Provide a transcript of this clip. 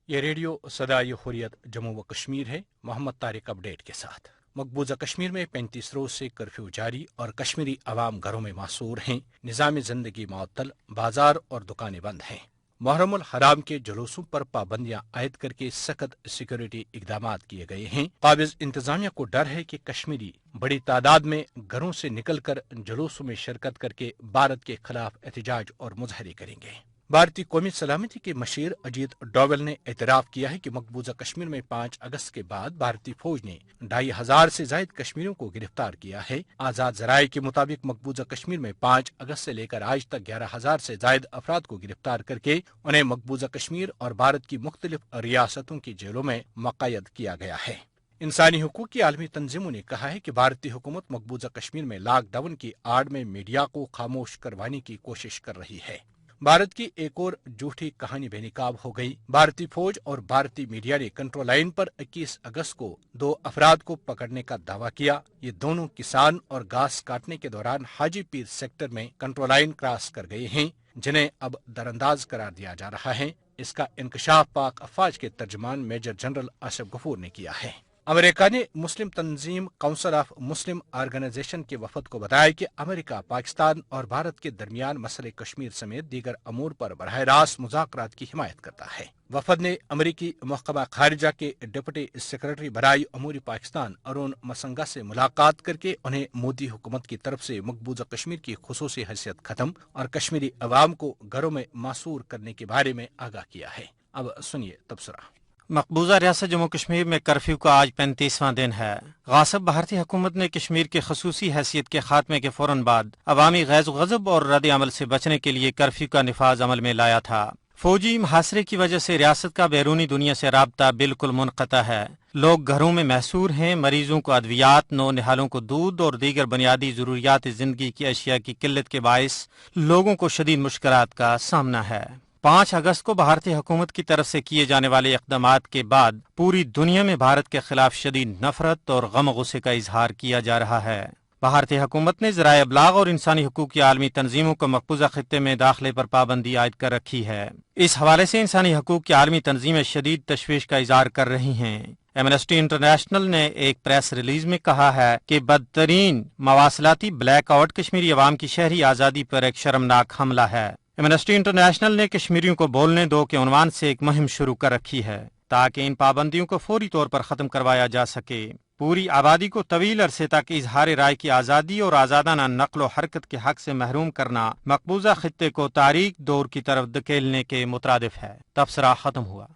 یہ ریڈیو صدائے حریت جموں و کشمیر ہے۔ محمد طارق اپڈیٹ کے ساتھ۔ مقبوضہ کشمیر میں 35 روز سے کرفیو جاری اور کشمیری عوام گھروں میں محصور ہیں۔ نظام زندگی معطل، بازار اور دکانیں بند ہیں۔ محرم الحرام کے جلوسوں پر پابندیاں عائد کر کے سخت سیکورٹی اقدامات کیے گئے ہیں۔ قابض انتظامیہ کو ڈر ہے کہ کشمیری بڑی تعداد میں گھروں سے نکل کر جلوسوں میں شرکت کر کے بھارت کے خلاف احتجاج اور مظاہرے کریں گے۔ بھارتی قومی سلامتی کے مشیر اجیت ڈووال نے اعتراف کیا ہے کہ مقبوضہ کشمیر میں 5 اگست کے بعد بھارتی فوج نے 2500 سے زائد کشمیریوں کو گرفتار کیا ہے۔ آزاد ذرائع کے مطابق مقبوضہ کشمیر میں 5 اگست سے لے کر آج تک 11000 سے زائد افراد کو گرفتار کر کے انہیں مقبوضہ کشمیر اور بھارت کی مختلف ریاستوں کی جیلوں میں مقید کیا گیا ہے۔ انسانی حقوق کی عالمی تنظیموں نے کہا ہے کہ بھارتی حکومت مقبوضہ کشمیر میں لاک ڈاؤن کی آڑ میں میڈیا کو خاموش کروانے کی کوشش کر رہی ہے۔ بھارت کی ایک اور جھوٹی کہانی بے نقاب ہو گئی۔ بھارتی فوج اور بھارتی میڈیا نے کنٹرول لائن پر 21 اگست کو 2 افراد کو پکڑنے کا دعویٰ کیا۔ یہ دونوں کسان اور گھاس کاٹنے کے دوران حاجی پیر سیکٹر میں کنٹرول لائن کراس کر گئے ہیں، جنہیں اب درانداز قرار دیا جا رہا ہے۔ اس کا انکشاف پاک افواج کے ترجمان میجر جنرل آصف غفور نے کیا ہے۔ امریکہ نے مسلم تنظیم کونسل آف مسلم آرگنائزیشن کے وفد کو بتایا کہ امریکہ پاکستان اور بھارت کے درمیان مسئلہ کشمیر سمیت دیگر امور پر براہ راست مذاکرات کی حمایت کرتا ہے۔ وفد نے امریکی محکمہ خارجہ کے ڈپٹی سیکرٹری برائے امور پاکستان ارون مسنگا سے ملاقات کر کے انہیں مودی حکومت کی طرف سے مقبوضہ کشمیر کی خصوصی حیثیت ختم اور کشمیری عوام کو گھروں میں محصور کرنے کے بارے میں آگاہ کیا ہے۔ اب سنیے تبصرہ۔ مقبوضہ ریاست جموں کشمیر میں کرفیو کا آج 35واں دن ہے۔ غاصب بھارتی حکومت نے کشمیر کی خصوصی حیثیت کے خاتمے کے فوراً بعد عوامی غیظ و غضب اور رد عمل سے بچنے کے لیے کرفیو کا نفاذ عمل میں لایا تھا۔ فوجی محاصرے کی وجہ سے ریاست کا بیرونی دنیا سے رابطہ بالکل منقطع ہے۔ لوگ گھروں میں محصور ہیں۔ مریضوں کو ادویات، نو نہالوں کو دودھ اور دیگر بنیادی ضروریات زندگی کی اشیاء کی قلت کے باعث لوگوں کو شدید مشکلات کا سامنا ہے۔ 5 اگست کو بھارتی حکومت کی طرف سے کیے جانے والے اقدامات کے بعد پوری دنیا میں بھارت کے خلاف شدید نفرت اور غم و غصے کا اظہار کیا جا رہا ہے۔ بھارتی حکومت نے ذرائع ابلاغ اور انسانی حقوق کی عالمی تنظیموں کو مقبوضہ خطے میں داخلے پر پابندی عائد کر رکھی ہے۔ اس حوالے سے انسانی حقوق کی عالمی تنظیمیں شدید تشویش کا اظہار کر رہی ہیں۔ ایمنسٹی انٹرنیشنل نے ایک پریس ریلیز میں کہا ہے کہ بدترین مواصلاتی بلیک آؤٹ کشمیری عوام کی شہری آزادی پر ایک شرمناک حملہ ہے۔ ایمنسٹی انٹرنیشنل نے کشمیریوں کو بولنے دو کے عنوان سے ایک مہم شروع کر رکھی ہے تاکہ ان پابندیوں کو فوری طور پر ختم کروایا جا سکے۔ پوری آبادی کو طویل عرصے تک اظہار رائے کی آزادی اور آزادانہ نقل و حرکت کے حق سے محروم کرنا مقبوضہ خطے کو تاریک دور کی طرف دھکیلنے کے مترادف ہے۔ تبصرہ ختم ہوا۔